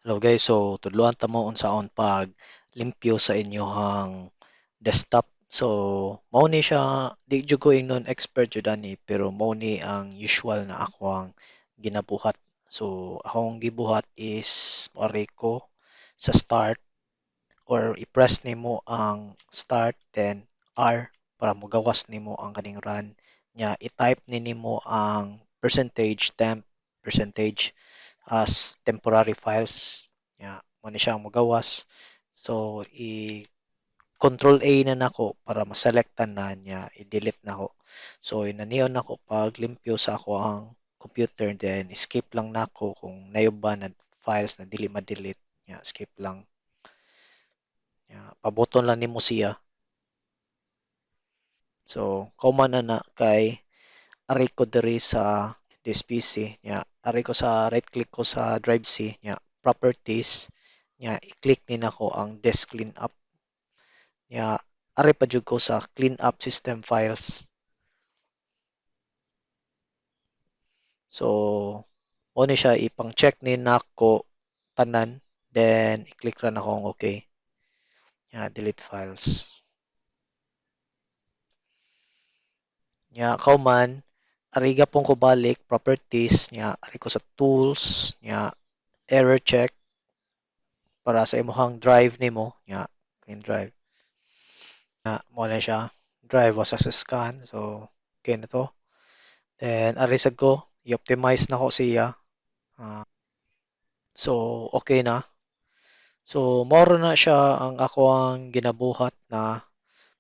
Hello guys, so tudloan ta mo unsaon pag limpyo sa inyohang desktop. So mao ni siya, di jud ko ingnon expert jud ani, pero mao ni ang usual na ako ang ginabuhat. So akong gibuhat is mari ko sa start or i-press nimo ang start then R para mogawas nimo ang kaning run nya i-type ni nimo ang percentage temp percentage as temporary files. Mo ni siya mogawas. So, i-control A na nako para maselektan na niya, i-delete nako. So, inaniyon nako pag limpyo sa ako ang computer, then skip lang nako kung nayuba na files na dili ma-delete. Skip lang. Pabuton lang nimo siya. So, kauman na na kay ari ko diri sa this PC ari ko sa right click ko sa drive C properties i-click ni nako ang disk clean up ari pa jud ko sa clean up system files. So mo ni siya ipang check ni nako tanan, then i-click ra nako ang okay. Delete files. Kauman ari gapon ko balik properties ari ko sa tools error check para sa imong drive nimo clean drive. Mo na siya. Drive was as a scan. So, okay na to. Then, arisag ko, i-optimize na ko siya. So, okay na. So, more na siya ang ako ang ginabuhat na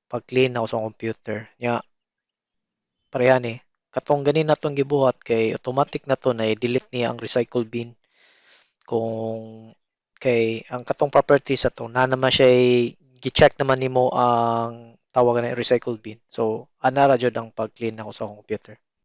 pag-clean ako sa computer. Pareha ni. Katong ganin na tong gibuhat kay automatic na to na i-delete niya ang recycle bin. Kung kay ang katong properties ato na naman siya gi-check naman nimo ang tawagan na recycle bin. So, ana ra jud ang pag-clean ako sa computer.